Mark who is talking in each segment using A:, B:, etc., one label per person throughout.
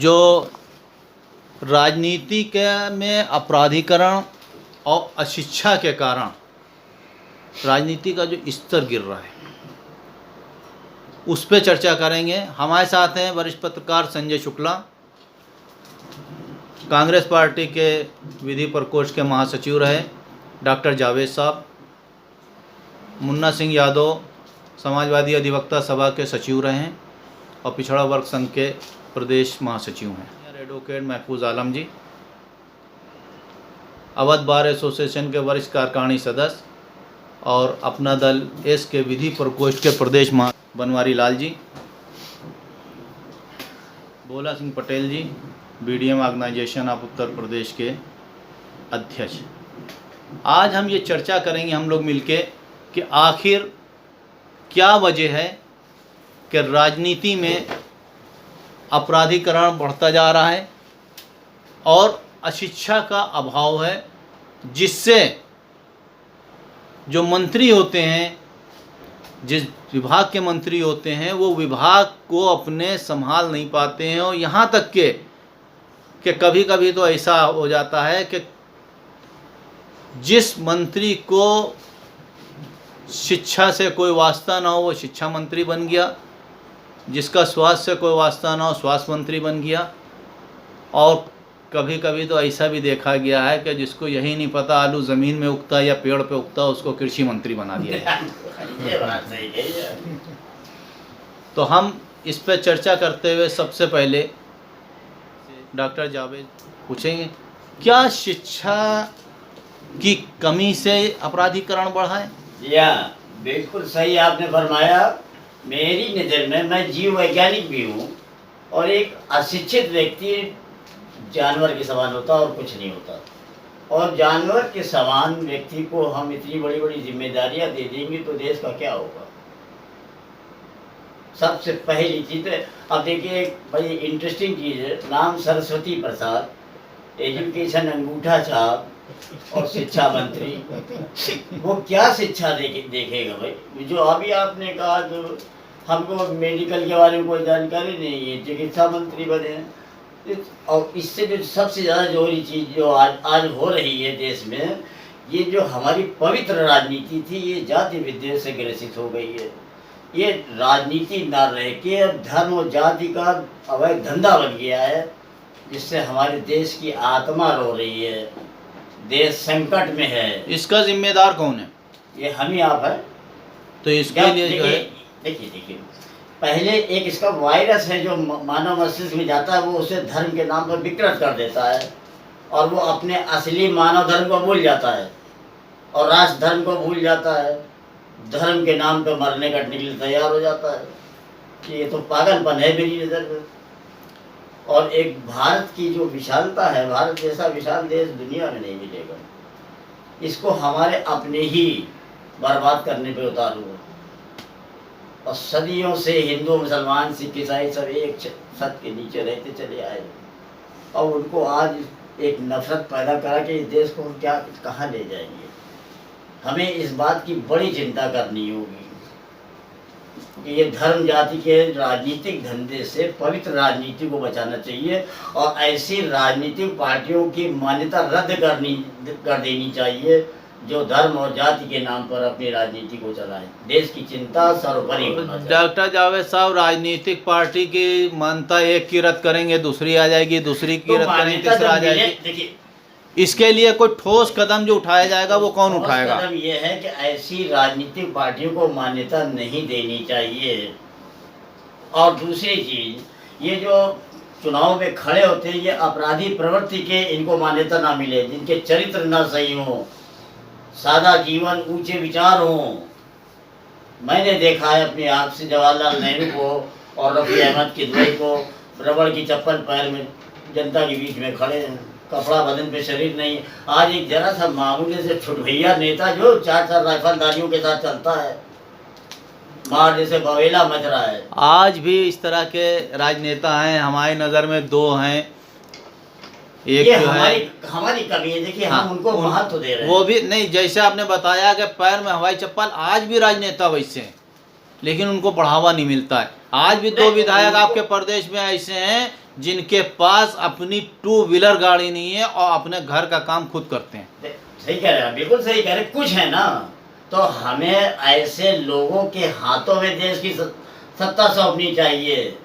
A: जो राजनीति के में अपराधीकरण और अशिक्षा के कारण राजनीति का जो स्तर गिर रहा है उस पर चर्चा करेंगे। हमारे साथ हैं वरिष्ठ पत्रकार संजय शुक्ला, कांग्रेस पार्टी के विधि प्रकोष्ठ के महासचिव रहे डॉक्टर जावेद साहब, मुन्ना सिंह यादव समाजवादी अधिवक्ता सभा के सचिव रहे हैं और पिछड़ा वर्ग संघ के प्रदेश महासचिव हैं। एडवोकेट महफूज आलम जी, अवध बार एसोसिएशन के वरिष्ठ कार्यकारिणी सदस्य और अपना दल एस के विधि प्रकोष्ठ के प्रदेश महा बनवारी लाल जी, भोला सिंह पटेल जी, BDM organisation of Uttar Pradesh के अध्यक्ष। आज हम ये चर्चा करेंगे हम लोग मिलके कि आखिर क्या वजह है कि राजनीति में अपराधीकरण बढ़ता जा रहा है और अशिक्षा का अभाव है, जिससे जो मंत्री होते हैं, जिस विभाग के मंत्री होते हैं, वो विभाग को अपने संभाल नहीं पाते हैं। और यहाँ तक कि कभी कभी तो ऐसा हो जाता है कि जिस मंत्री को शिक्षा से कोई वास्ता ना हो वो शिक्षा मंत्री बन गया, जिसका स्वास्थ्य से कोई वास्ता ना हो स्वास्थ्य मंत्री बन गया, और कभी कभी तो ऐसा भी देखा गया है कि जिसको यही नहीं पता आलू ज़मीन में उगता या पेड़ पे उगता उसको कृषि मंत्री बना दिया। तो हम इस पर चर्चा करते हुए सबसे पहले डॉक्टर जावेद पूछेंगे, क्या शिक्षा की कमी से अपराधीकरण बढ़ा है?
B: या बिल्कुल सही आपने फरमाया। मेरी नज़र में, मैं जीव वैज्ञानिक भी हूँ, और एक अशिक्षित व्यक्ति जानवर के समान होता और कुछ नहीं होता। और जानवर के समान व्यक्ति को हम इतनी बड़ी बड़ी जिम्मेदारियां दे देंगे तो देश का क्या होगा? सबसे पहली चीज़ अब देखिए, बड़ी इंटरेस्टिंग चीज़ है, नाम सरस्वती प्रसाद, एजुकेशन अंगूठा छाप और शिक्षा मंत्री। वो क्या शिक्षा देखेगा भाई? जो अभी आपने कहा, जो हमको मेडिकल के बारे में कोई जानकारी नहीं है, चिकित्सा मंत्री बने हैं। और इससे जो सबसे ज़्यादा जरूरी चीज़ जो आज हो रही है देश में, ये जो हमारी पवित्र राजनीति थी, ये जाति विद्वेष से ग्रसित हो गई है। ये राजनीति ना रह के अब धर्म और जाति का अवैध धंधा बन गया है, जिससे हमारे देश की आत्मा रो रही है, देश संकट में है।
A: इसका जिम्मेदार कौन है?
B: ये हम ही आप है।
A: तो इसके लिए जो है,
B: देखिए पहले एक इसका वायरस है जो मानव मस्तिष्क में जाता है, वो उसे धर्म के नाम पर विकृत कर देता है और वो अपने असली मानव धर्म को भूल जाता है और राष्ट्र धर्म को भूल जाता है। धर्म के नाम पर मरने कटने के लिए तैयार हो जाता है कि ये तो पागलपन है मेरी नज़र में। और एक भारत की जो विशालता है, भारत जैसा विशाल देश दुनिया में नहीं मिलेगा। इसको हमारे अपने ही बर्बाद करने पे उतारू है। और सदियों से हिंदू मुसलमान सिख ईसाई सब एक छत के नीचे रहते चले आए, और उनको आज एक नफरत पैदा करा कि इस देश को हम क्या कहाँ ले जाएंगे। हमें इस बात की बड़ी चिंता करनी होगी कि ये धर्म जाति के राजनीतिक धंधे से पवित्र राजनीति को बचाना चाहिए, और ऐसी राजनीतिक पार्टियों की मान्यता रद्द कर देनी चाहिए जो धर्म और जाति के नाम पर अपनी राजनीति को चलाएं। देश की चिंता सर्वोपरि होना चाहिए।
A: डॉक्टर जावेद साहब, राजनीतिक पार्टी की मान्यता एक की रद्द करेंगे, दूसरी आ जाएगी, दूसरी की रद्द करेंगे, तीसरा आ जाएगी।
B: देखिए,
A: इसके लिए कोई ठोस कदम जो उठाया जाएगा वो कौन उठाएगा?
B: कदम ये है कि ऐसी राजनीतिक पार्टियों को मान्यता नहीं देनी चाहिए। और दूसरी चीज, ये जो चुनाव में खड़े होते हैं, ये अपराधी प्रवृत्ति के इनको मान्यता ना मिले, जिनके चरित्र ना सही हो, सादा जीवन, ऊंचे विचार हों। मैंने देखा है अपनी आँख से जवाहरलाल नेहरू को और रफ़ी अहमद किदवई को रबड़ की चप्पल पैर में जनता के बीच में खड़े हैं, कपड़ा बदन पे शरीर नहीं। आज एक जरा सा मामूली से छुटभैया नेता जो 4-4 राइफलदारियों के साथ चलता है, मार जैसे बवेला मच रहा है।
A: आज भी इस तरह के राजनेता हैं, हमारी नज़र में दो हैं। एक
B: ये
A: जो
B: हमारी कमी है। देखिए, हम उनको महत्व दे रहे हैं।
A: वो भी नहीं, जैसे आपने बताया कि पैर में हवाई चप्पल, आज भी राजनेता वैसे हैं, लेकिन उनको बढ़ावा नहीं मिलता है। आज भी 2 विधायक आपके प्रदेश में ऐसे हैं जिनके पास अपनी 2 व्हीलर गाड़ी नहीं है और अपने घर का काम खुद करते हैं।
B: सही कह रहे हैं, बिल्कुल सही कह रहे हैं। कुछ है ना, तो हमें ऐसे लोगों के हाथों में देश की सत्ता सौंपनी चाहिए।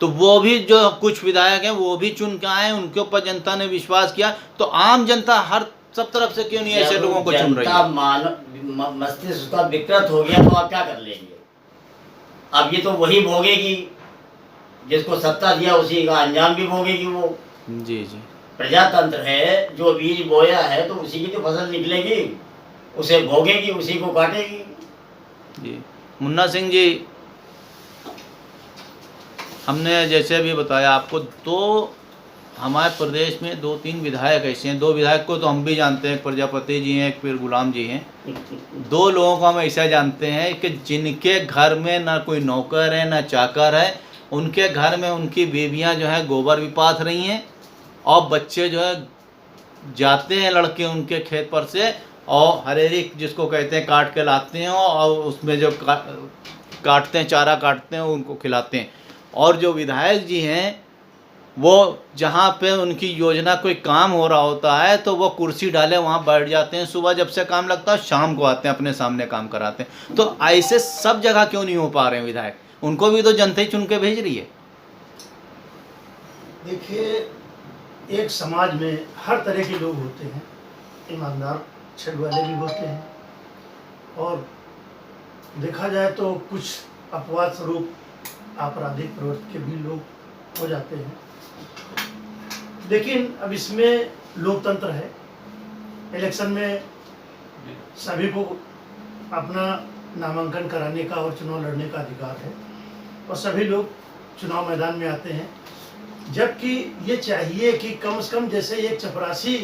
A: तो वो भी जो कुछ विधायक हैं वो भी चुन के आए, उनके ऊपर जनता ने विश्वास किया, तो आम जनता हर सब तरफ से क्यों नहीं ऐसे
B: जब
A: लोगों को चुन रही
B: जनता
A: है?
B: मस्तिष्क का विकृत हो गया तो आप क्या कर लेंगे? अब ये तो वही भोगेगी, जिसको सत्ता दिया उसी का अंजाम भी भोगेगी वो।
A: जी जी।
B: प्रजातंत्र है, जो बीज बोया है तो उसी की तो फसल निकलेगी, उसे भोगेगी, उसी को काटेगी।
A: जी मुन्ना सिंह जी, हमने जैसे अभी बताया आपको, दो हमारे प्रदेश में 2-3 विधायक ऐसे हैं। 2 विधायक को तो हम भी जानते हैं, एक प्रजापति जी हैं, एक पीर गुलाम जी हैं। 2 लोगों को हम ऐसा जानते हैं कि जिनके घर में ना कोई नौकर है ना चाकर है, उनके घर में उनकी बीवियां जो है गोबर भी पाथ रही हैं, और बच्चे जो है जाते हैं लड़के उनके खेत पर से और हरेरी जिसको कहते हैं काट के लाते हैं, और उसमें जो काटते हैं, चारा काटते हैं, उनको खिलाते हैं। और जो विधायक जी हैं वो जहाँ पे उनकी योजना कोई काम हो रहा होता है तो वो कुर्सी डाले वहाँ बैठ जाते हैं, सुबह जब से काम लगता है शाम को आते हैं, अपने सामने काम कराते हैं। तो ऐसे सब जगह क्यों नहीं हो पा रहे हैं विधायक? उनको भी तो जनता ही चुन के भेज रही है।
C: देखिए, एक समाज में हर तरह के लोग होते हैं, ईमानदार छल वाले भी होते हैं, और देखा जाए तो कुछ अपवाद स्वरूप आपराधिक प्रवृत्ति के भी लोग हो जाते हैं। लेकिन अब इसमें लोकतंत्र है, इलेक्शन में सभी को अपना नामांकन कराने का और चुनाव लड़ने का अधिकार है, और सभी लोग चुनाव मैदान में आते हैं। जबकि ये चाहिए कि कम से कम जैसे एक चपरासी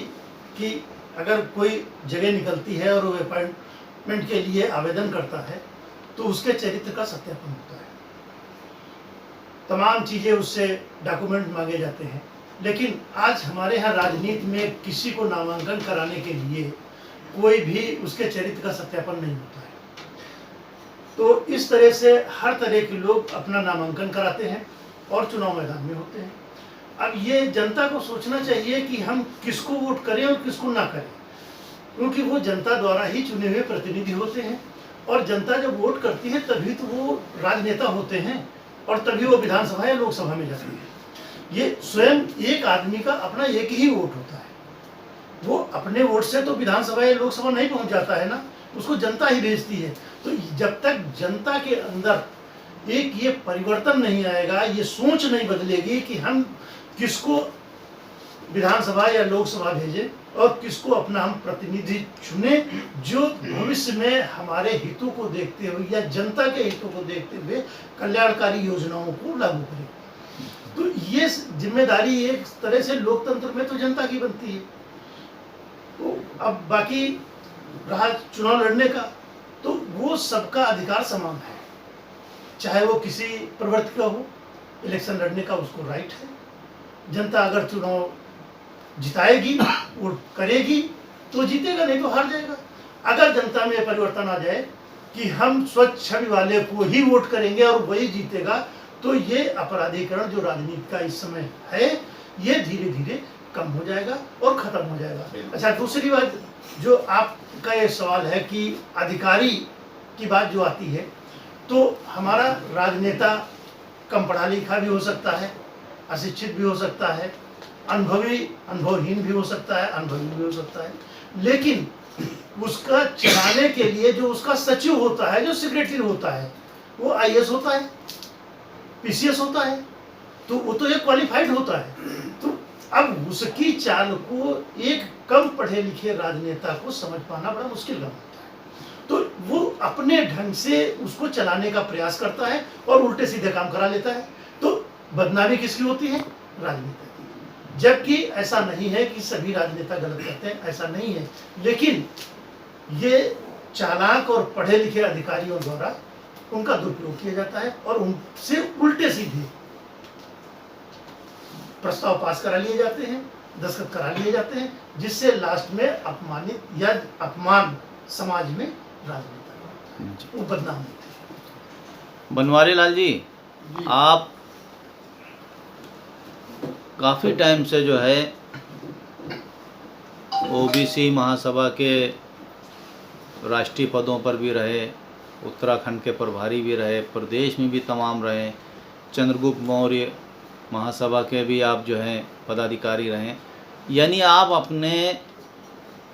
C: की अगर कोई जगह निकलती है और वो अपॉइंटमेंट के लिए आवेदन करता है तो उसके चरित्र का सत्यापन होता है, तमाम चीज़ें उससे डॉक्यूमेंट मांगे जाते हैं। लेकिन आज हमारे यहाँ राजनीति में किसी को नामांकन कराने के लिए कोई भी उसके चरित्र का सत्यापन नहीं होता है। तो इस तरह से हर तरह के लोग अपना नामांकन कराते हैं और चुनाव मैदान में होते हैं। अब ये जनता को सोचना चाहिए कि हम किसको वोट करें और किसको ना करें, क्योंकि वो जनता द्वारा ही चुने हुए प्रतिनिधि होते हैं, और जनता जब वोट करती है तभी तो वो राजनेता होते हैं, और तभी वो विधानसभा या लोकसभा में जाते हैं। ये स्वयं एक आदमी का अपना एक ही वोट होता है, वो अपने वोट से तो विधानसभा या लोकसभा नहीं पहुंच जाता है ना, उसको जनता ही भेजती है। तो जब तक जनता के अंदर एक ये परिवर्तन नहीं आएगा, ये सोच नहीं बदलेगी कि हम किसको विधानसभा या लोकसभा भेजें और किसको अपना हम प्रतिनिधि चुने जो भविष्य में हमारे हितों को देखते हुए या जनता के हितों को देखते हुए कल्याणकारी योजनाओं को लागू करें। तो ये जिम्मेदारी एक तरह से लोकतंत्र में तो जनता की बनती है। तो अब बाकी रहा चुनाव लड़ने का, तो वो सबका अधिकार समान है, चाहे वो किसी प्रवृत्ति का हो, इलेक्शन लड़ने का उसको राइट है। जनता अगर चुनाव जिताएगी, वोट करेगी तो जीतेगा, नहीं तो हार जाएगा। अगर जनता में परिवर्तन आ जाए कि हम स्वच्छ छवि वाले को ही वोट करेंगे और वही जीतेगा, तो ये अपराधीकरण जो राजनीति का इस समय है ये धीरे धीरे कम हो जाएगा और खत्म हो जाएगा। अच्छा, दूसरी बात जो आपका ये सवाल है कि अधिकारी की बात जो आती है, तो हमारा राजनेता कम पढ़ा लिखा भी हो सकता है, अशिक्षित भी हो सकता है, अनुभवहीन भी हो सकता है, अनुभवी भी हो सकता है, लेकिन उसका चलाने के लिए जो उसका सचिव होता है, जो सेक्रेटरी होता है, वो आईएएस होता है, पीसीएस होता है, तो वो तो एक क्वालिफाइड होता है। तो अब उसकी चाल को एक कम पढ़े लिखे राजनेता को समझ पाना बड़ा मुश्किल काम होता है। तो वो अपने ढंग से उसको चलाने का प्रयास करता है और उल्टे सीधे काम करा लेता है। तो बदनामी किसकी होती है? राजनेता की। जबकि ऐसा नहीं है कि सभी राजनेता गलत करते हैं, ऐसा नहीं है, लेकिन ये चालाक और पढ़े लिखे अधिकारियों द्वारा उनका दुरुपयोग किया जाता है और उनसे उल्टे सीधे प्रस्ताव पास करा लिए जाते हैं, दस्तखत करा लिए जाते हैं, जिससे लास्ट में अपमानित या अपमान समाज में राजनेता वो बदनाम होते हैं।
A: बनवारी लाल जी, आप काफ़ी टाइम से जो है ओबीसी महासभा के राष्ट्रीय पदों पर भी रहे, उत्तराखंड के प्रभारी भी रहे, प्रदेश में भी तमाम रहे, चंद्रगुप्त मौर्य महासभा के भी आप जो हैं पदाधिकारी रहे। यानी आप अपने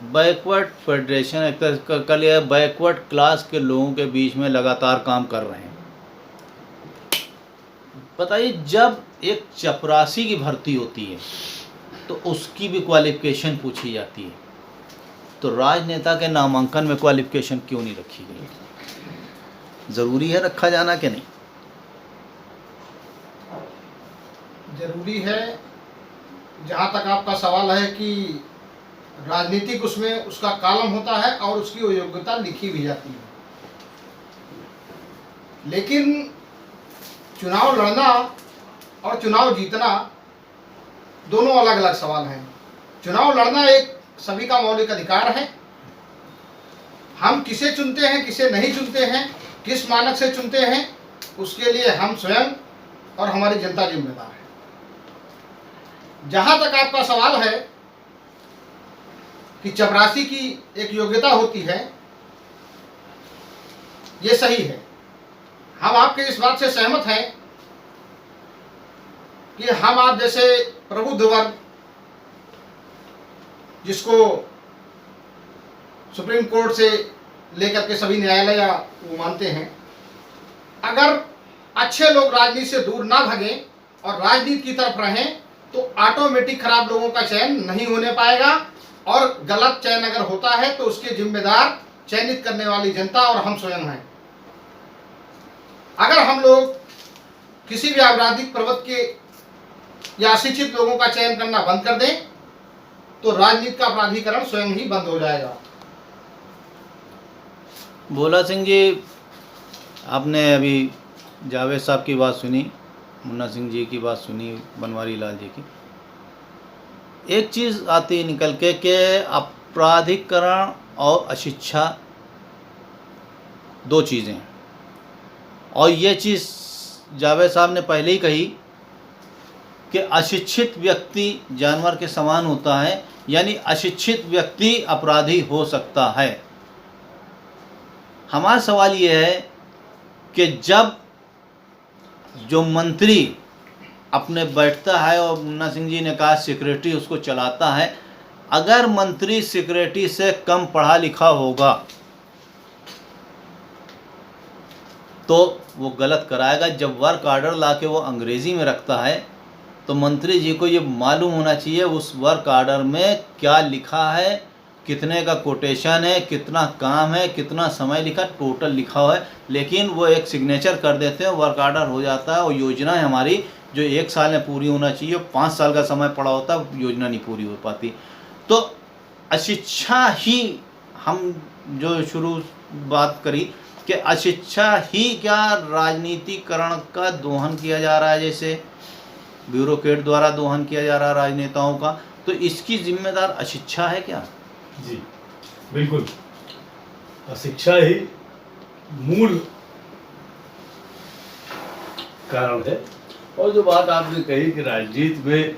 A: बैकवर्ड फेडरेशन, एक तरह का लिया बैकवर्ड क्लास के लोगों के बीच में लगातार काम कर रहे हैं। बताइए, जब एक चपरासी की भर्ती होती है तो उसकी भी क्वालिफिकेशन पूछी जाती है, तो राजनेता के नामांकन में क्वालिफिकेशन क्यों नहीं रखी गई? ज़रूरी है रखा जाना कि नहीं?
D: जरूरी है। जहाँ तक आपका सवाल है कि राजनीतिक उसमें उसका कॉलम होता है और उसकी वो योग्यता लिखी भी जाती है, लेकिन चुनाव लड़ना और चुनाव जीतना दोनों अलग अलग सवाल हैं। चुनाव लड़ना एक सभी का मौलिक अधिकार है। हम किसे चुनते हैं, किसे नहीं चुनते हैं, किस मानक से चुनते हैं, उसके लिए हम स्वयं और हमारी जनता जिम्मेदार है। जहां तक आपका सवाल है कि चपरासी की एक योग्यता होती है, ये सही है। हम आपके इस बात से सहमत हैं कि हम आप जैसे प्रबुद्ध वर्ग, जिसको सुप्रीम कोर्ट से लेकर के सभी न्यायालय वो मानते हैं, अगर अच्छे लोग राजनीति से दूर ना भगें और राजनीति की तरफ रहें तो ऑटोमेटिक खराब लोगों का चयन नहीं होने पाएगा, और गलत चयन अगर होता है तो उसके जिम्मेदार चयनित करने वाली जनता और हम स्वयं हैं। अगर हम लोग किसी भी आपराधिक प्रवृत्ति के या अशिक्षित लोगों का चयन करना बंद कर दें तो राजनीति का अपराधीकरण स्वयं ही बंद हो जाएगा।
A: भोला सिंह जी, आपने अभी जावेद साहब की बात सुनी, मुन्ना सिंह जी की बात सुनी, बनवारी लाल जी की। एक चीज़ आती है निकल के कि अपराधीकरण और अशिक्षा दो चीज़ें हैं, और ये चीज़ जावेद साहब ने पहले ही कही कि अशिक्षित व्यक्ति जानवर के समान होता है, यानी अशिक्षित व्यक्ति अपराधी हो सकता है। हमारा सवाल ये है कि जब जो मंत्री अपने बैठता है, और मुन्ना सिंह जी ने कहा सेक्रेटरी उसको चलाता है, अगर मंत्री सेक्रेटरी से कम पढ़ा लिखा होगा तो वो गलत कराएगा। जब वर्क ऑर्डर ला के वो अंग्रेज़ी में रखता है तो मंत्री जी को ये मालूम होना चाहिए उस वर्क ऑर्डर में क्या लिखा है, कितने का कोटेशन है, कितना काम है, कितना समय लिखा, टोटल लिखा हुआ है। लेकिन वो एक सिग्नेचर कर देते हैं, वर्क ऑर्डर हो जाता है, और योजना है हमारी जो 1 साल में पूरी होना चाहिए, 5 साल का समय पड़ा होता है, योजना नहीं पूरी हो पाती। तो अशिक्षा ही, हम जो शुरू बात करी कि अशिक्षा ही क्या राजनीतिकरण का दोहन किया जा रहा है, जैसे ब्यूरोक्रेट द्वारा दोहन किया जा रहा है राजनेताओं का, तो इसकी जिम्मेदार अशिक्षा है क्या?
E: जी बिल्कुल, शिक्षा ही मूल कारण है। और जो बात आपने कही कि राजनीति में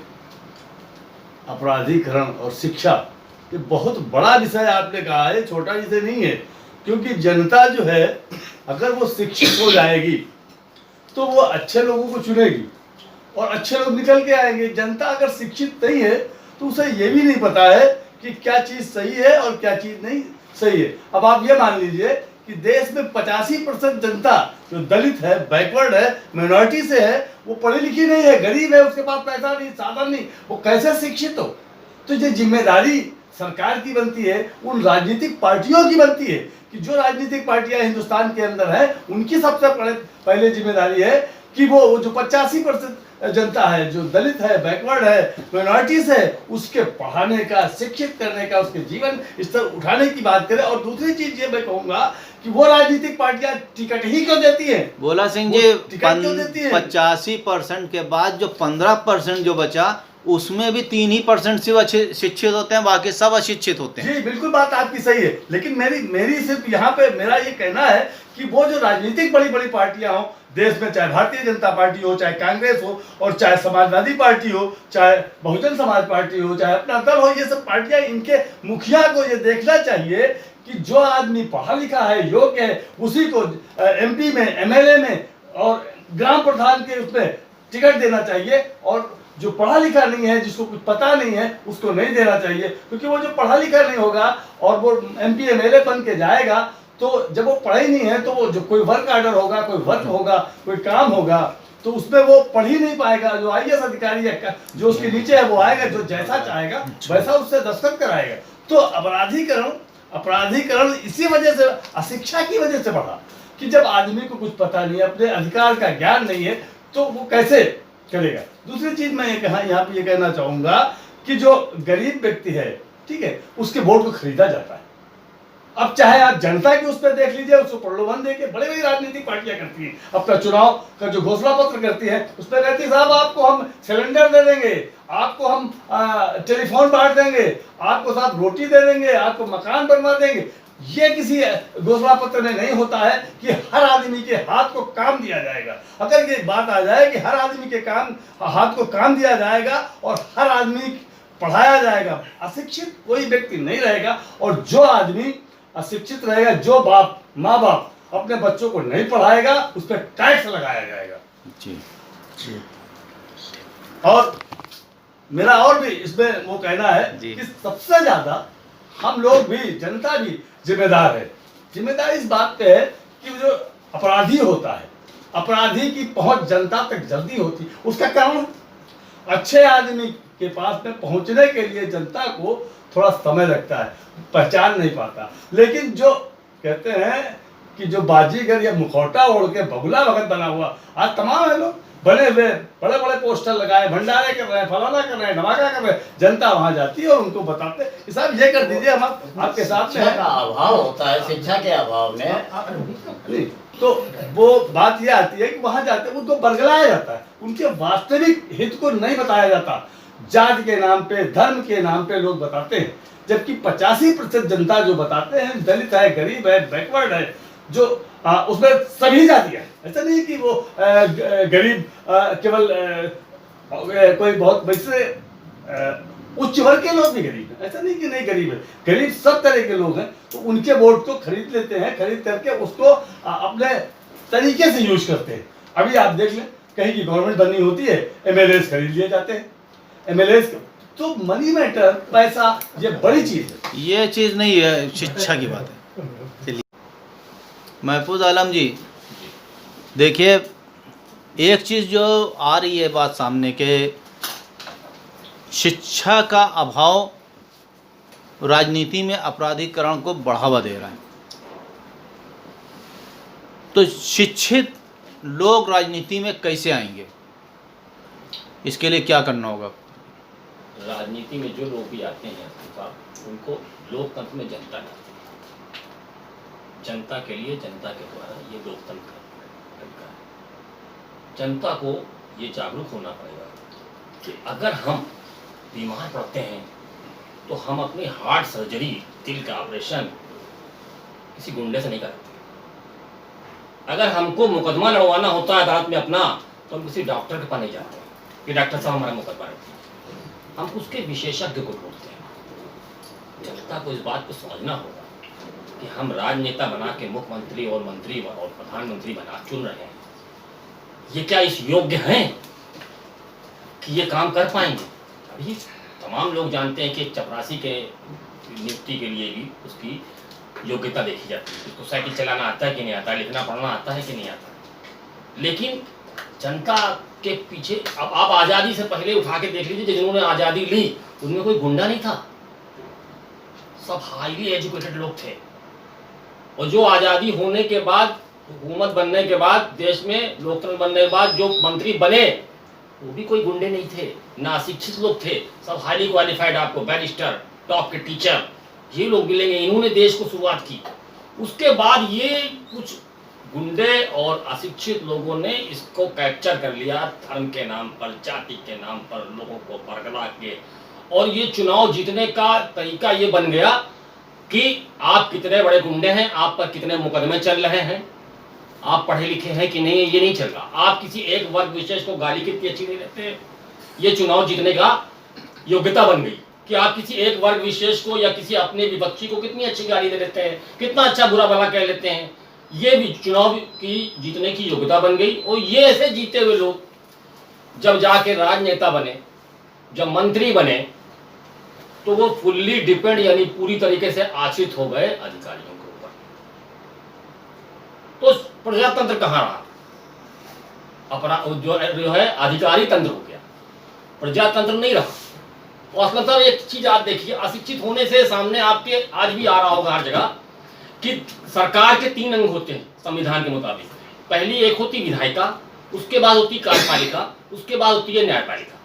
E: अपराधीकरण और शिक्षा, ये बहुत बड़ा विषय आपने कहा है, छोटा विषय नहीं है। क्योंकि जनता जो है अगर वो शिक्षित हो जाएगी तो वो अच्छे लोगों को चुनेगी और अच्छे लोग निकल के आएंगे। जनता अगर शिक्षित नहीं है तो उसे ये भी नहीं पता है कि क्या चीज़ सही है और क्या चीज़ नहीं सही है। अब आप ये मान लीजिए कि देश में 85% जनता जो दलित है, बैकवर्ड है, माइनॉरिटी से है, वो पढ़ी लिखी नहीं है, गरीब है, उसके पास पैसा नहीं, साधन नहीं, वो कैसे शिक्षित हो? तो ये जिम्मेदारी सरकार की बनती है, उन राजनीतिक पार्टियों की बनती है कि जो राजनीतिक पार्टियां हिंदुस्तान के अंदर है उनकी सबसे पहले जिम्मेदारी है कि वो जो 85% जनता है, जो दलित है, बैकवर्ड है, माइनॉरिटीज है, उसके पढ़ाने का, शिक्षित करने का, उसके जीवन स्तर उठाने की बात करें। और दूसरी चीज ये मैं कहूंगा कि वो राजनीतिक पार्टियां टिकट ही क्यों देती हैं?
A: भोला सिंह जी, 85% के बाद जो 15% जो बचा उसमें भी 3% सिर्फ अच्छे शिक्षित होते हैं, बाकी सब अशिक्षित होते हैं।
E: जी बिल्कुल बात आपकी सही है, लेकिन मेरी सिर्फ यहाँ पे मेरा ये कहना है कि वो जो राजनीतिक बड़ी बड़ी पार्टियां हो देश में, चाहे भारतीय जनता पार्टी हो, चाहे कांग्रेस हो, और चाहे समाजवादी पार्टी हो, चाहे बहुजन समाज पार्टी हो, चाहे अपना दल हो, ये सब पार्टियां, इनके मुखिया को ये देखना चाहिए कि जो आदमी पढ़ा लिखा है, योग्य है, उसी को MP में, MLA में और ग्राम प्रधान के उसमें टिकट देना चाहिए, और जो पढ़ा लिखा नहीं है, जिसको कुछ पता नहीं है, उसको नहीं देना चाहिए। क्योंकि वो जो पढ़ा लिखा नहीं होगा और वो MP MLA बन के जाएगा, तो जब वो पढ़ा ही नहीं है, तो वो जो कोई वर्क आर्डर होगा, कोई वर्क होगा, कोई काम होगा, तो उसमें वो पढ़ ही नहीं पाएगा। जो IAS अधिकारी है, जो उसके नीचे है, वो आएगा, जो जैसा चाहेगा वैसा उससे दस्तखत कराएगा। तो अपराधीकरण इसी वजह से, अशिक्षा की वजह से बढ़ा कि जब आदमी को कुछ पता नहीं है, अपने अधिकार का ज्ञान नहीं है, तो वो कैसे करेगा। दूसरी चीज मैं ये यहाँ पे ये कहना चाहूंगा कि जो गरीब व्यक्ति है, ठीक है, उसके वोट को खरीदा जाता है। अब चाहे आप जनता की उस पर देख लीजिए, उसको प्रलोभन देके बड़ी बड़ी राजनीतिक पार्टियां करती हैं, अपना चुनाव का जो घोषणा पत्र करती है, उसमें कहती है साहब आपको हम सिलेंडर दे देंगे, आपको हम टेलीफोन बांट देंगे, आपको साहब रोटी दे देंगे, आपको मकान बनवा देंगे। ये किसी घोषणा पत्र में नहीं होता है कि हर आदमी के हाथ को काम दिया जाएगा। अगर ये बात आ जाए कि हर आदमी के हाथ को काम दिया जाएगा और हर आदमी पढ़ाया जाएगा, अशिक्षित कोई व्यक्ति नहीं रहेगा, और जो आदमी अशिक्षित रहेगा, जो माँ बाप अपने बच्चों को नहीं पढ़ाएगा, उस पर टैक्स लगाया जाएगा।
A: जी।
E: और मेरा और भी इसमें वो कहना है कि सबसे ज्यादा हम लोग भी, जनता भी जिम्मेदार है। जिम्मेदारी इस बात पे है कि जो अपराधी होता है, अपराधी की पहुंच जनता तक जल्दी होती, उसका कारण अच्छे आदमी के पास में पहुंचने के लिए जनता को थोड़ा समय लगता है, पहचान नहीं पाता। लेकिन जो कहते हैं कि जो बाजीगर या मुखौटा ओढ़ के बगुला भगत बना हुआ, आज तमाम है लोग बने हुए, बड़े बड़े पोस्टर लगाए, भंडारे कर रहे हैं, फलाना कर रहे हैं, धमाका कर रहे हैं, जनता वहां जाती है और उनको बताते हैं कि साहब ये कर दीजिए, हम आपके साथ में
B: शिक्षा का अभाव होता है, शिक्षा के अभाव में।
E: नहीं, तो वो बात ये आती है कि वहां जाते हैं, उनको बरगलाया जाता है, उनके वास्तविक हित को नहीं बताया जाता। जाति के नाम पे, धर्म के नाम पे लोग बताते हैं, जबकि 85% जनता जो बताते हैं दलित है, गरीब है, बैकवर्ड है, जो उसमें सभी जातियां, ऐसा नहीं कि वो गरीब केवल कोई बहुत वैसे उच्च वर्ग के लोग भी गरीब हैं, ऐसा नहीं कि नहीं गरीब है, गरीब सब तरह के लोग हैं। तो उनके वोट को खरीद लेते हैं, खरीद करके उसको अपने तरीके से यूज करते हैं। अभी आप देख लें, कहीं की गवर्नमेंट बननी होती है, MLAs खरीद लिए जाते हैं, MLAs। तो मनी मैटर, पैसा, ये बड़ी चीज है,
A: ये चीज़ नहीं है, शिक्षा की बात है। चलिए महफूज आलम जी, देखिए एक चीज़ जो आ रही है बात सामने के, शिक्षा का अभाव राजनीति में अपराधीकरण को बढ़ावा दे रहा है। तो शिक्षित लोग राजनीति में कैसे आएंगे, इसके लिए क्या करना होगा?
F: राजनीति में जो लोग भी आते हैं उनको लोकतंत्र में जनता लाती है, जनता के लिए, जनता के द्वारा, ये लोकतंत्र का है। जनता को ये जागरूक होना पड़ेगा कि अगर हम बीमार पड़ते हैं तो हम अपनी हार्ट सर्जरी, दिल का ऑपरेशन किसी गुंडे से नहीं करते। अगर हमको मुकदमा लड़वाना होता है अदालत में अपना, तो हम किसी डॉक्टर के पास नहीं जाते कि डॉक्टर साहब हमारा मुकदमा लड़ते, हम उसके विशेषज्ञ को ढूंढते हैं। जनता को इस बात को समझना होगा कि हम राजनेता बना के मुख्यमंत्री और मंत्री और प्रधानमंत्री बना चुन रहे हैं, ये क्या इस योग्य हैं कि ये काम कर पाएंगे? अभी तमाम लोग जानते हैं कि चपरासी के नियुक्ति के लिए भी उसकी योग्यता देखी जाती है, उसको साइकिल चलाना आता है कि नहीं आता, लिखना पढ़ना आता है कि नहीं आता। लेकिन जनता के पीछे अब आप आज़ादी से पहले उठा के देख लीजिए, जिन्होंने आज़ादी ली उनमें कोई गुंडा नहीं था, सब हाईली एजुकेटेड लोग थे। और जो आज़ादी होने के बाद, हुकूमत बनने के बाद, देश में लोकतंत्र बनने के बाद जो मंत्री बने वो भी कोई गुंडे नहीं थे, ना अशिक्षित लोग थे, सब हाईली क्वालिफाइड, आपको बैरिस्टर, टॉप के टीचर, ये लोग मिलेंगे। इन्होंने देश को शुरुआत की। उसके बाद ये कुछ गुंडे और अशिक्षित लोगों ने इसको कैप्चर कर लिया, धर्म के नाम पर, जाति के नाम पर लोगों को बरगला के। और ये चुनाव जीतने का तरीका ये बन गया कि आप कितने बड़े गुंडे हैं, आप पर कितने मुकदमे चल रहे हैं, आप पढ़े लिखे हैं कि नहीं, ये नहीं चल रहा। आप किसी एक वर्ग विशेष को गाली कितनी अच्छी नहीं देते, ये चुनाव जीतने का योग्यता बन गई कि आप किसी एक वर्ग विशेष को या किसी अपने विपक्षी को कितनी अच्छी गाली दे देते हैं, कितना अच्छा बुरा भला कह लेते हैं। ये भी चुनाव की जीतने की योग्यता बन गई। और ये ऐसे जीते हुए लोग जब जाके राजनेता बने, जब मंत्री बने, तो वो फुल्ली डिपेंड यानी पूरी तरीके से आश्रित हो गए अधिकारियों के ऊपर। तो प्रजातंत्र कहाँ रहा? अपना जो है अधिकारी तंत्र हो गया, प्रजातंत्र नहीं रहा। तो असल एक चीज आप देखिए, अशिक्षित होने से सामने आपके आज भी आ रहा होगा हर जगह कि सरकार के 3 अंग होते हैं संविधान के मुताबिक। पहली एक होती विधायिका, उसके बाद होती कार्यपालिका, उसके बाद होती है न्यायपालिका।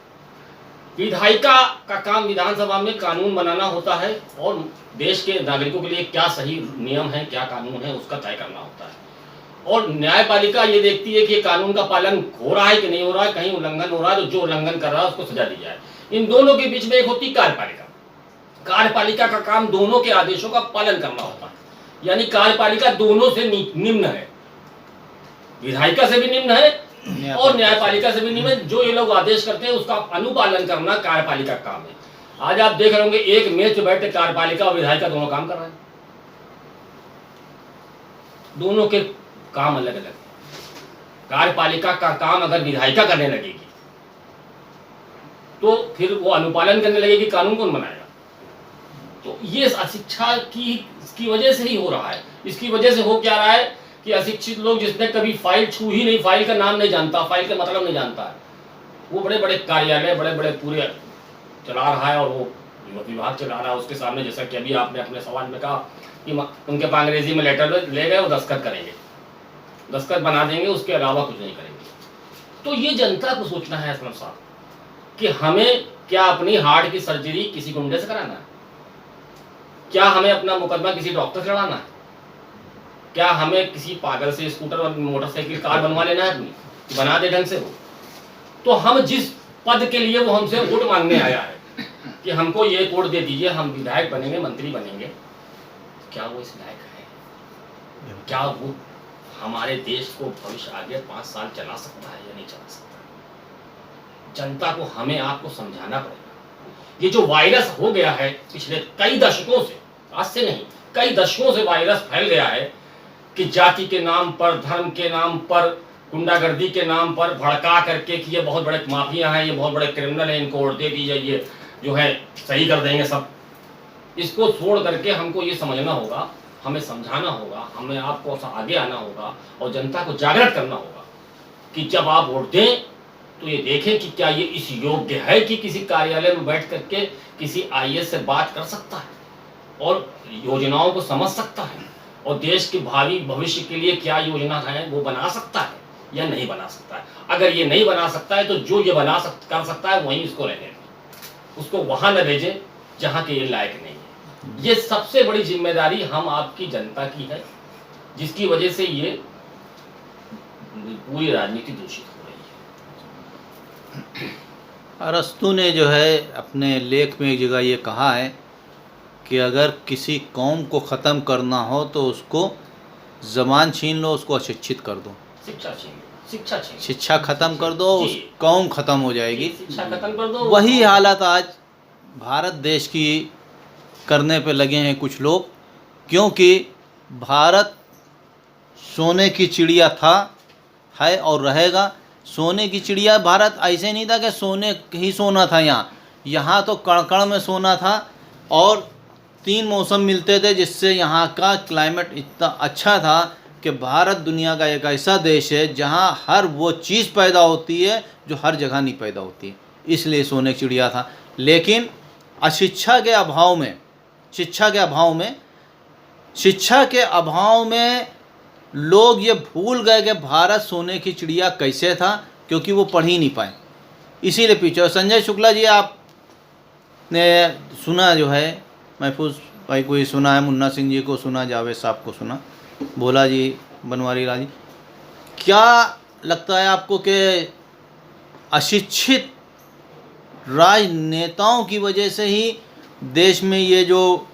F: विधायिका का काम विधानसभा में कानून बनाना होता है और देश के नागरिकों के लिए क्या सही नियम है, क्या कानून है, उसका तय करना होता है। और न्यायपालिका ये देखती है कि कानून का पालन हो रहा है कि नहीं हो रहा है, कहीं उल्लंघन हो रहा है तो जो उल्लंघन कर रहा है उसको सजा दी जाए। इन दोनों के बीच में एक होती कार्यपालिका। कार्यपालिका का काम दोनों के आदेशों का पालन करना होता है, यानी कार्यपालिका दोनों से निम्न है, विधायिका से भी निम्न है और न्यायपालिका से भी निम्न है। जो ये लोग आदेश करते हैं उसका अनुपालन करना कार्यपालिका का काम है। आज आप देख रहे होंगे एक मेज पे बैठे कार्यपालिका और विधायिका दोनों काम कर रहे हैं, दोनों के काम अलग अलग। कार्यपालिका का काम अगर विधायिका करने लगेगी तो फिर वो अनुपालन करने लगेगी, कानून कौन बनाएगा? तो ये अशिक्षा की वजह से ही हो रहा है। इसकी वजह से हो क्या रहा है कि अशिक्षित लोग, जिसने कभी फाइल छू ही नहीं, फाइल का नाम नहीं जानता, फाइल का मतलब नहीं जानता है, वो बड़े बड़े कार्यालय, बड़े बड़े पूरे चला रहा है और वो विभाग चला रहा है। उसके सामने, जैसा कि अभी आपने अपने सवाल में कहा कि उनके पास अंग्रेजी में लेटर ले गए, वो दस्तखत करेंगे, दस्तखत बना देंगे, उसके अलावा कुछ नहीं करेंगे। तो ये जनता को सोचना है असलम साहब कि हमें क्या अपनी हार्ट की सर्जरी किसी गुंडे से कराना है? क्या हमें अपना मुकदमा किसी डॉक्टर से लड़ाना है? क्या हमें किसी पागल से स्कूटर और मोटरसाइकिल कार बनवा लेना है अपनी, बना दे ढंग से हो? तो हम जिस पद के लिए वो हमसे वोट मांगने आया है कि हमको ये वोट दे दीजिए, हम विधायक बनेंगे, मंत्री बनेंगे, क्या वो इस लायक है? क्या वो हमारे देश को भविष्य आगे 5 साल चला सकता है या नहीं चला सकता? जनता को हमें आपको समझाना पड़ेगा। ये जो वायरस हो गया है पिछले कई दशकों से, आज से नहीं, कई दशकों से वायरस फैल गया है कि जाति के नाम पर, धर्म के नाम पर, गुंडागर्दी के नाम पर भड़का करके कि ये बहुत बड़े माफिया हैं, ये बहुत बड़े क्रिमिनल हैं, इनको वोट दे दीजिए, ये जो है सही कर देंगे सब। इसको छोड़ करके हमको ये समझना होगा, हमें समझाना होगा, हमें आपको आगे आना होगा और जनता को जागृत करना होगा कि जब आप वोट दें तो ये देखें कि क्या ये इस योग्य है कि किसी कार्यालय में बैठ करके किसी आईएएस से बात कर सकता है और योजनाओं को समझ सकता है और देश के भावी भविष्य के लिए क्या योजना है वो बना सकता है या नहीं बना सकता है। अगर ये नहीं बना सकता है तो जो ये कर सकता है वहीं इसको रहने दें, उसको वहां न भेजें जहां के ये लायक नहीं है। ये सबसे बड़ी जिम्मेदारी हम आपकी जनता की है, जिसकी वजह से ये पूरी राजनीति दूषित हो रही है।
A: अरस्तु ने जो है अपने लेख में एक जगह ये कहा है कि अगर किसी कौम को ख़त्म करना हो तो उसको ज़बान छीन लो, उसको अशिक्षित कर दो, शिक्षा ख़त्म कर दो, उस कौम ख़त्म हो जाएगी।
F: शिक्षा खत्म कर दो।
A: वही हालत आज भारत देश की करने पे लगे हैं कुछ लोग, क्योंकि भारत सोने की चिड़िया था, है और रहेगा। सोने की चिड़िया भारत ऐसे नहीं था कि सोने ही सोना था, यहाँ तो कण कण में सोना था और 3 मौसम मिलते थे, जिससे यहाँ का क्लाइमेट इतना अच्छा था कि भारत दुनिया का एक ऐसा देश है जहाँ हर वो चीज़ पैदा होती है जो हर जगह नहीं पैदा होती है, इसलिए सोने की चिड़िया था। लेकिन अशिक्षा के अभाव में, शिक्षा के अभाव में लोग ये भूल गए कि भारत सोने की चिड़िया कैसे था, क्योंकि वो पढ़ ही नहीं पाए, इसीलिए पीछे। संजय शुक्ला जी आपने सुना जो है, महफूज भाई को ही सुना है, मुन्ना सिंह जी को सुना, जावेद साहब को सुना, भोला जी बनवारी लाल जी, क्या लगता है आपको कि अशिक्षित राजनेताओं की वजह से ही देश में ये जो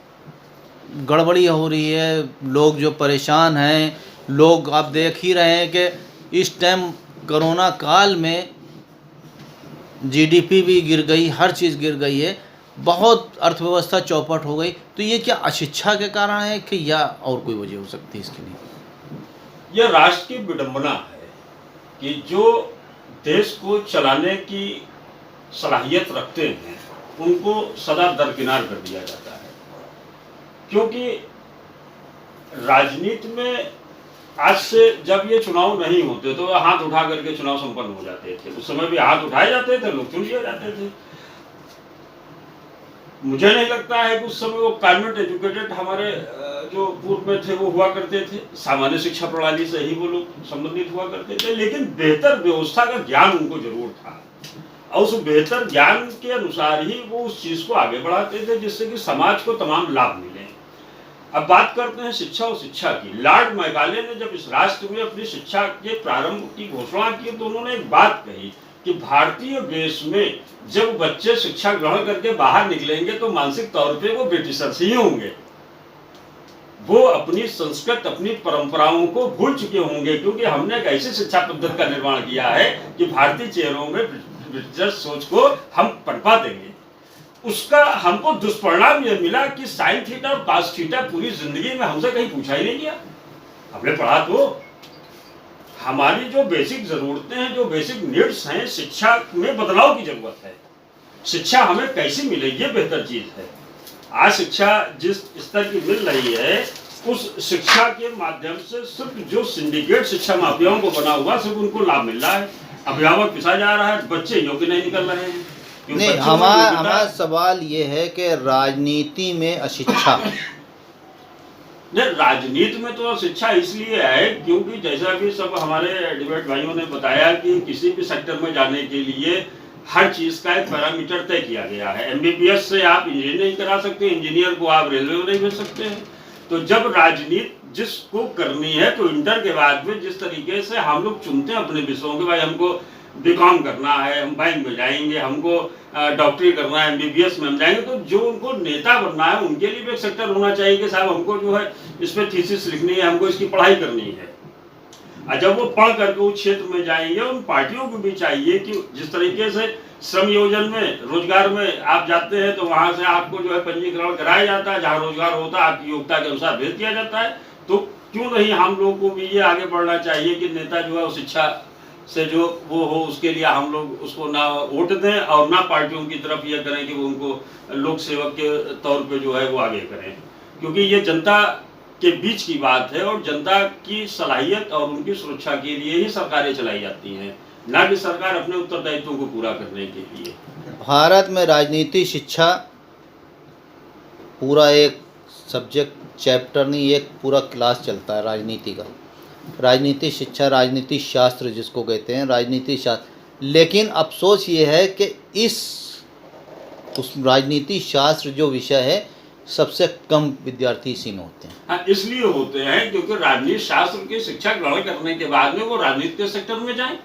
A: गड़बड़ी हो रही है, लोग जो परेशान हैं, लोग आप देख ही रहे हैं कि इस टाइम कोरोना काल में जीडीपी भी गिर गई, हर चीज़ गिर गई है, बहुत अर्थव्यवस्था चौपट हो गई। तो ये क्या अशिक्षा के कारण है कि या और कोई वजह हो सकती है इसके लिए?
G: यह राष्ट्र की विडंबना है कि जो देश को चलाने की सलाहियत रखते हैं उनको सदा दरकिनार कर दिया जाता है। क्योंकि राजनीति में आज से जब ये चुनाव नहीं होते तो हाथ उठा करके चुनाव संपन्न हो जाते थे। उस समय भी हाथ उठाए जाते थे, लोग चुन लिए जाते थे। मुझे नहीं लगता है कि उस समय वो गवर्नमेंट एजुकेटेड हमारे जो पूर्व में थे वो हुआ करते थे। सामान्य शिक्षा प्रणाली से ही वो लोग संबंधित हुआ करते थे, लेकिन बेहतर व्यवस्था का ज्ञान उनको जरूर था और उस बेहतर ज्ञान के अनुसार ही वो उस चीज को आगे बढ़ाते थे जिससे कि समाज को तमाम लाभ मिले। अब बात करते हैं शिक्षा और शिक्षा की। लॉर्ड मैकाले ने जब इस राष्ट्र में अपनी शिक्षा के प्रारंभ की घोषणा की तो उन्होंने एक बात कही कि भारतीय देश में जब बच्चे शिक्षा ग्रहण करके बाहर निकलेंगे तो मानसिक तौर पे वो ब्रिटिशर्स ही होंगे। वो अपनी संस्कृति, अपनी परंपराओं को भूल चुके होंगे, क्योंकि हमने एक ऐसी शिक्षा पद्धति का निर्माण किया है कि भारतीय चेहरों में ब्रिटिश सोच को हम पनपा देंगे। उसका हमको दुष्परिणाम यह मिला कि साइन थीटा और कास थीटा पूरी जिंदगी में हमसे कहीं पूछा ही नहीं गया। हमने पढ़ा तो हमारी जो बेसिक जरूरतें हैं, जो बेसिक नीड्स हैं, शिक्षा में बदलाव की जरूरत है। शिक्षा हमें कैसी मिले ये बेहतर चीज है। आज शिक्षा जिस स्तर की मिल रही है उस शिक्षा के माध्यम से सिर्फ जो सिंडिकेट शिक्षा माफियाओं को बना हुआ सिर्फ उनको लाभ मिल रहा है। अभिभावक पिसा जा रहा है, बच्चे योग्य नहीं निकल रहे हैं।
A: नहीं, हमारा सवाल ये है कि राजनीति में अशिक्षा
G: राजनीति में तो शिक्षा इसलिए है क्योंकि जैसा कि सब हमारे डिबेट भाइयों ने बताया कि किसी भी सेक्टर में जाने के लिए हर चीज का एक पैरामीटर तय किया गया है। एमबीबीएस से आप इंजीनियरिंग करा सकते हैं, इंजीनियर को आप रेलवे में नहीं भेज सकते हैं। तो जब राजनीति जिसको करनी है तो इंटर के बाद में जिस तरीके से हम लोग चुनते हैं अपने विषयों के, भाई हमको बीकॉम करना है, हम बैंक में जाएंगे, हमको डॉक्टरी करना है, एमबीबीएस में हम जाएंगे, तो जो उनको नेता बनना है उनके लिए भी एक सेक्टर होना चाहिए कि साहब हमको जो है इस पर थीसिस लिखनी है, हमको इसकी पढ़ाई करनी है। और जब वो पढ़ करके उस क्षेत्र में जाएंगे उन पार्टियों को भी चाहिए कि जिस तरीके से श्रम योजना में रोजगार में आप जाते हैं तो वहां से आपको जो है पंजीकरण कराया जाता है, जहाँ रोजगार होता है आपकी योग्यता के अनुसार भेज दिया जाता है। तो क्यों नहीं हम लोगों को भी ये आगे बढ़ना चाहिए कि नेता जो है उस शिक्षा से जो वो हो उसके लिए हम लोग उसको ना वोट दें और ना पार्टियों की तरफ ये करें कि वो उनको लोक सेवक के तौर पे जो है वो आगे करें, क्योंकि ये जनता के बीच की बात है और जनता की सलाहियत और उनकी सुरक्षा के लिए ही सरकारें चलाई जाती हैं, ना कि सरकार अपने उत्तरदायित्वों को पूरा करने के लिए।
A: भारत में राजनीति शिक्षा पूरा एक सब्जेक्ट चैप्टर नहीं, एक पूरा क्लास चलता है राजनीति का। राजनीति शिक्षा, राजनीति शास्त्र जिसको कहते हैं, राजनीति शास्त्र। लेकिन अफसोस ये है कि उस राजनीति शास्त्र जो विषय है सबसे कम विद्यार्थी इसी में होते हैं।
G: हाँ, इसलिए होते हैं क्योंकि राजनीति शास्त्र की शिक्षा ग्रहण करने के बाद में वो राजनीति के सेक्टर में जाए।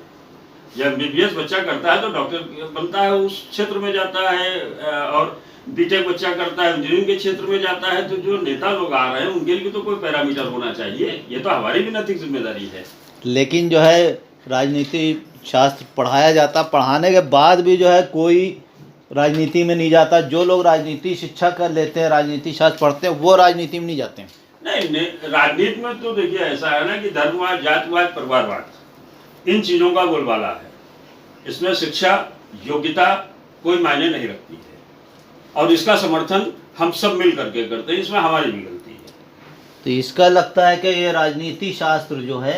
G: जब एमबीबीएस बच्चा करता है तो डॉक्टर बनता है, उस क्षेत्र में जाता है, और बीटेक बच्चा करता है इंजीनियरिंग के क्षेत्र में जाता है। तो जो नेता लोग आ रहे हैं उनके लिए तो कोई पैरामीटर होना चाहिए, ये तो हमारी भी नैतिक जिम्मेदारी है।
A: लेकिन जो है राजनीति शास्त्र पढ़ाया जाता, पढ़ाने के बाद भी जो है कोई राजनीति में नहीं जाता। जो लोग राजनीति शिक्षा कर लेते हैं, राजनीति शास्त्र पढ़ते हैं, वो राजनीति में नहीं जाते हैं।
G: नहीं, राजनीति में तो देखिए ऐसा है ना कि धर्मवाद, जातिवाद, परिवारवाद इन चीजों का बोलबाला है। इसमें शिक्षा, योग्यता कोई मायने नहीं रखती है और इसका समर्थन हम सब मिल करके करते हैं, इसमें हमारी भी गलती है।
A: तो इसका लगता है कि ये राजनीति शास्त्र जो है,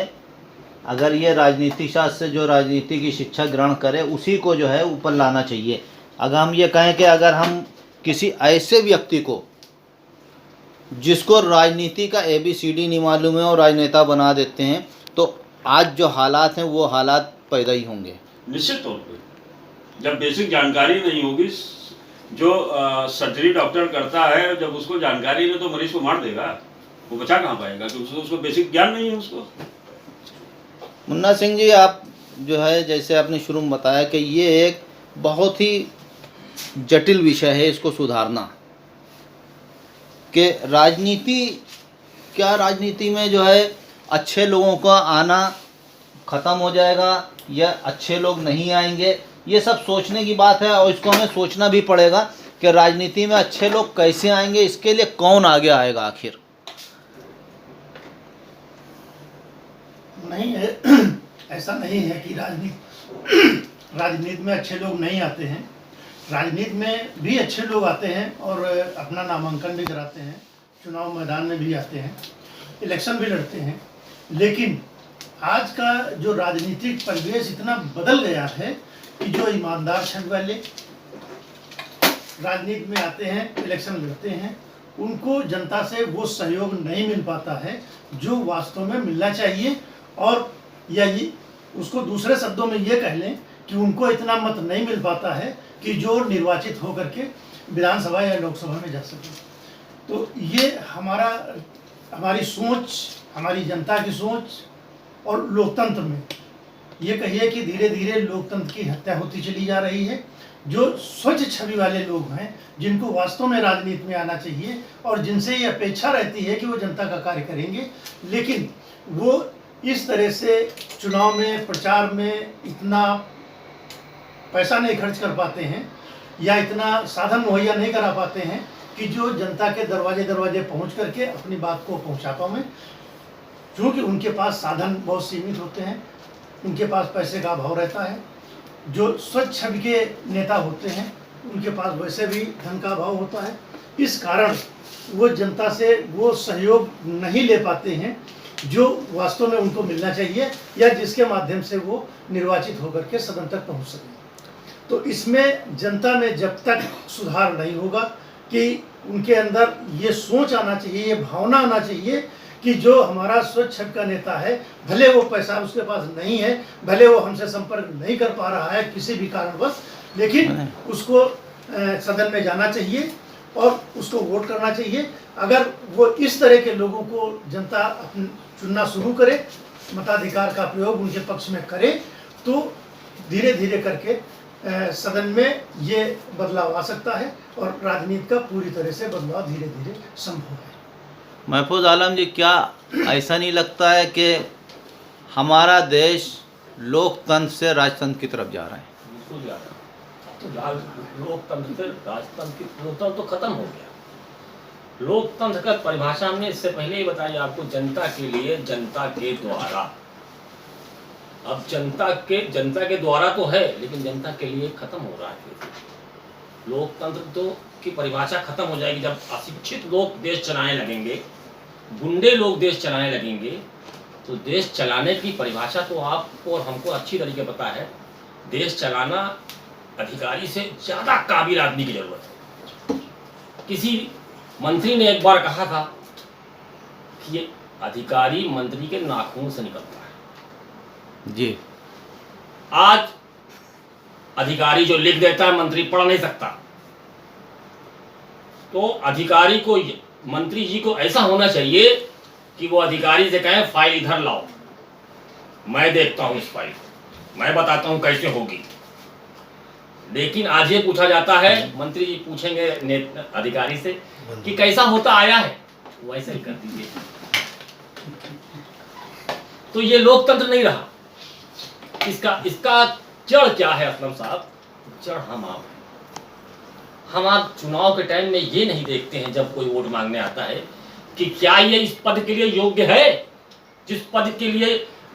A: अगर ये राजनीति शास्त्र से जो राजनीति की शिक्षा ग्रहण करे उसी को जो है ऊपर लाना चाहिए। अगर हम ये कहें कि अगर हम किसी ऐसे व्यक्ति को जिसको राजनीति का ABCD नहीं मालूम है और राजनेता बना देते हैं तो आज जो हालात हैं वो हालात पैदा ही होंगे।
G: निश्चित तौर पे जब बेसिक जानकारी नहीं होगी, जो सर्जरी डॉक्टर करता है जब उसको जानकारी नहीं तो मरीज को मार देगा, वो बचा कहाँ पाएगा, क्योंकि उसको बेसिक ज्ञान नहीं है उसको।
A: मुन्ना सिंह जी, आप जो है जैसे आपने शुरू में बताया कि ये एक बहुत ही जटिल विषय है इसको सुधारना, कि राजनीति में जो है अच्छे लोगों का आना ख़त्म हो जाएगा या अच्छे लोग नहीं आएंगे, ये सब सोचने की बात है। और इसको हमें सोचना भी पड़ेगा कि राजनीति में अच्छे लोग कैसे आएंगे, इसके लिए कौन आगे आएगा आखिर।
C: नहीं है, ऐसा नहीं है कि राजनीति में अच्छे लोग नहीं आते हैं। राजनीति में भी अच्छे लोग आते हैं और अपना नामांकन भी कराते हैं, चुनाव मैदान में भी आते हैं, इलेक्शन भी लड़ते हैं। लेकिन आज का जो राजनीतिक परिवेश इतना बदल गया है कि जो ईमानदार छवि वाले राजनीति में आते हैं, इलेक्शन लड़ते हैं, उनको जनता से वो सहयोग नहीं मिल पाता है जो वास्तव में मिलना चाहिए। और यही उसको दूसरे शब्दों में ये कह लें कि उनको इतना मत नहीं मिल पाता है कि जो निर्वाचित होकर के विधानसभा या लोकसभा में जा सके। तो ये हमारी सोच, हमारी जनता की सोच और लोकतंत्र में ये कहिए कि धीरे धीरे लोकतंत्र की हत्या होती चली जा रही है। जो स्वच्छ छवि वाले लोग हैं, जिनको वास्तव में राजनीति में आना चाहिए और जिनसे ये अपेक्षा रहती है कि वो जनता का कार्य करेंगे, लेकिन वो इस तरह से चुनाव में, प्रचार में इतना पैसा नहीं खर्च कर पाते हैं या इतना साधन मुहैया नहीं करा पाते हैं कि जो जनता के दरवाजे दरवाजे पहुंच करके अपनी बात को पहुंचा पाएं। क्योंकि उनके पास साधन बहुत सीमित होते हैं, उनके पास पैसे का अभाव रहता है। जो स्वच्छ छवि के नेता होते हैं उनके पास वैसे भी धन का अभाव होता है। इस कारण वो जनता से वो सहयोग नहीं ले पाते हैं जो वास्तव में उनको मिलना चाहिए या जिसके माध्यम से वो निर्वाचित होकर के सदन तक पहुंच सके। तो इसमें जनता में जब तक सुधार नहीं होगा कि उनके अंदर ये सोच आना चाहिए, ये भावना आना चाहिए कि जो हमारा स्वच्छ छवि का नेता है, भले वो पैसा उसके पास नहीं है, भले वो हमसे संपर्क नहीं कर पा रहा है किसी भी कारणवश, लेकिन उसको सदन में जाना चाहिए और उसको वोट करना चाहिए। अगर वो इस तरह के लोगों को जनता चुनना शुरू करे, मताधिकार का प्रयोग उनके पक्ष में करे, तो धीरे धीरे करके सदन में ये बदलाव आ सकता है और राजनीति का पूरी तरह से बदलाव धीरे धीरे संभव है।
A: महफूज आलम जी, क्या ऐसा नहीं लगता है कि हमारा देश लोकतंत्र से राजतंत्र की तरफ जा रहा है?
F: बिल्कुल जा रहा है। तो लोकतंत्र से राजतंत्र की, लोकतंत्र तो खत्म हो गया। लोकतंत्र का परिभाषा हमने इससे पहले ही बताई आपको, जनता के लिए, जनता के द्वारा। अब जनता के द्वारा तो है, लेकिन जनता के लिए खत्म हो रहा है। लोकतंत्र तो की परिभाषा खत्म हो जाएगी जब अशिक्षित लोग देश चलाने लगेंगे, गुंडे लोग देश चलाने लगेंगे। तो देश चलाने की परिभाषा तो आपको और हमको अच्छी तरीके पता है। देश चलाना अधिकारी से ज़्यादा काबिल आदमी की जरूरत है। किसी मंत्री ने एक बार कहा था कि ये अधिकारी मंत्री के नाखून से निकलता है
A: जी।
F: आज अधिकारी जो लिख देता है मंत्री पढ़ नहीं सकता, तो अधिकारी को, मंत्री जी को ऐसा होना चाहिए कि वो अधिकारी से कहें फाइल इधर लाओ, मैं देखता हूं इस फाइल, मैं बताता हूं कैसे होगी। लेकिन आज ये पूछा जाता है, मंत्री जी पूछेंगे अधिकारी से कि कैसा होता आया है, वैसे ही कर दीजिए। तो ये लोकतंत्र नहीं रहा। इसका जड़ क्या है असलम साहब? जड़ हम आप हैं। हम आप चुनाव के टाइम में ये नहीं देखते हैं जब कोई वोट मांगने आता है कि क्या ये इस पद के लिए योग्य है, जिस पद के लिए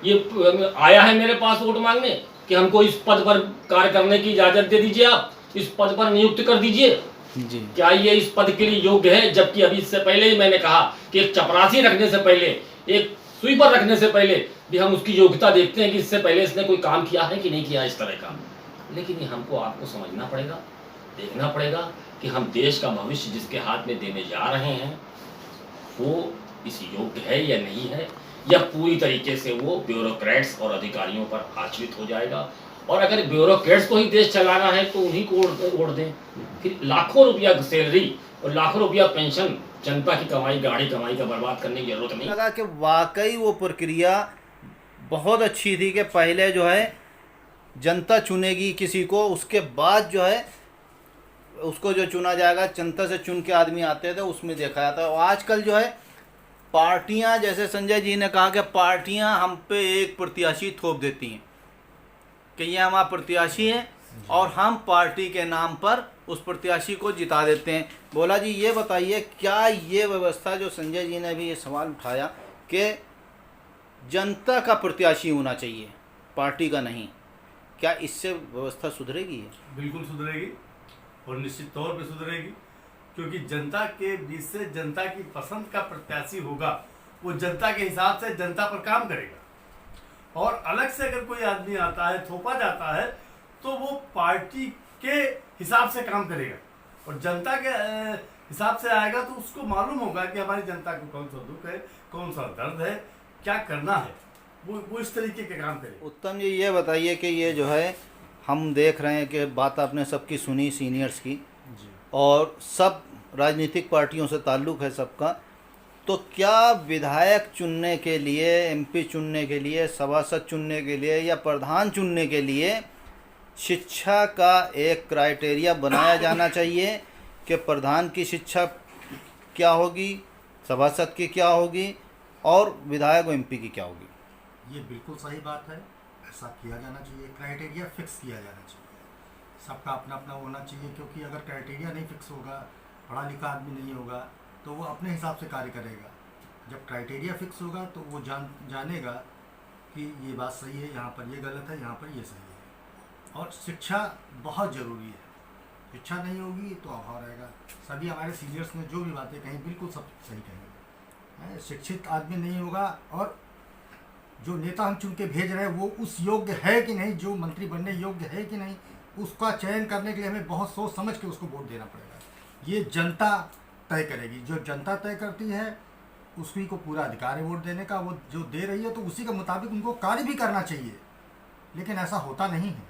F: ये आया है मेरे पास वोट मांगने, कि हमको इस पद पर कार्य करने की इजाजत दे दीजिए, आप इस पद पर नियुक्त कर दीजिए जी। क्या ये इस पद के लिए योग्य है? जबकि अभी इससे पहले ही मैंने कहा कि एक चपरासी रखने से पहले, एक स्वीपर रखने से पहले भी हम उसकी योग्यता देखते हैं कि इससे पहले इसने कोई काम किया है कि नहीं किया इस तरह का। लेकिन ये हमको आपको समझना पड़ेगा, देखना पड़ेगा कि हम देश का भविष्य जिसके हाथ में देने जा रहे हैं वो इस योग्य है या नहीं है, या पूरी तरीके से वो ब्यूरोक्रेट्स और अधिकारियों पर आश्रित हो जाएगा। और अगर ब्यूरोक्रेट्स को ही देश चलाना है तो उन्हीं को वोट दें। फिर लाखों रुपया सैलरी और लाखों रुपया पेंशन जनता की कमाई, गाड़ी कमाई का बर्बाद करने की जरूरत नहीं।
A: लगा कि वाकई वो प्रक्रिया बहुत अच्छी थी कि पहले जो है जनता चुनेगी किसी को, उसके बाद जो है उसको जो चुना जाएगा, जनता से चुन के आदमी आते थे उसमें देखा जाता है। और आजकल जो है पार्टियां, जैसे संजय जी ने कहा कि पार्टियां हम पे एक प्रत्याशी थोप देती हैं कि ये हमारा प्रत्याशी है और हम पार्टी के नाम पर उस प्रत्याशी को जिता देते हैं। बोला जी ये बताइए, क्या ये व्यवस्था जो संजय जी ने भी ये सवाल उठाया कि जनता का प्रत्याशी होना चाहिए पार्टी का नहीं, क्या इससे व्यवस्था सुधरेगी?
E: बिल्कुल सुधरेगी और निश्चित तौर पे सुधरेगी, क्योंकि जनता के बीच से जनता की पसंद का प्रत्याशी होगा, वो जनता के हिसाब से जनता पर काम करेगा। और अलग से अगर कोई आदमी आता है, थोपा जाता है, तो वो पार्टी के हिसाब से काम करेगा और जनता के हिसाब से आएगा तो उसको मालूम होगा कि हमारी जनता को कौन सा दुख है, कौन सा दर्द है, क्या करना है, वो इस तरीके के काम करे।
A: उत्तम जी ये बताइए कि ये जो है हम देख रहे हैं कि बात आपने सबकी सुनी, सीनियर्स की, और सब राजनीतिक पार्टियों से ताल्लुक़ है सबका, तो क्या विधायक चुनने के लिए, एमपी चुनने के लिए, सभासद चुनने के लिए या प्रधान चुनने के लिए शिक्षा का एक क्राइटेरिया बनाया जाना चाहिए कि प्रधान की शिक्षा क्या होगी, सभासद की क्या होगी और विधायक और एमपी की क्या होगी?
D: ये बिल्कुल सही बात है, ऐसा किया जाना चाहिए, क्राइटेरिया फिक्स किया जाना चाहिए, सबका अपना अपना होना चाहिए। क्योंकि अगर क्राइटेरिया नहीं फिक्स होगा, पढ़ा लिखा आदमी नहीं होगा, तो वो अपने हिसाब से कार्य करेगा। जब क्राइटेरिया फिक्स होगा तो वो जानेगा कि ये बात सही है, यहाँ पर ये गलत है, यहाँ पर ये सही है। और शिक्षा बहुत ज़रूरी है, शिक्षा नहीं होगी तो अभाव रहेगा। सभी हमारे सीनियर्स ने जो भी बातें कही बिल्कुल सब सही कही। शिक्षित आदमी नहीं होगा और जो नेता हम चुन के भेज रहे हैं वो उस योग्य है कि नहीं, जो मंत्री बनने योग्य है कि नहीं, उसका चयन करने के लिए हमें बहुत सोच समझ के उसको वोट देना पड़ेगा। ये जनता तय करेगी, जो जनता तय करती है उसी को पूरा अधिकार है वोट देने का। वो जो दे रही है तो उसी के मुताबिक उनको कार्य भी करना चाहिए, लेकिन ऐसा होता नहीं है।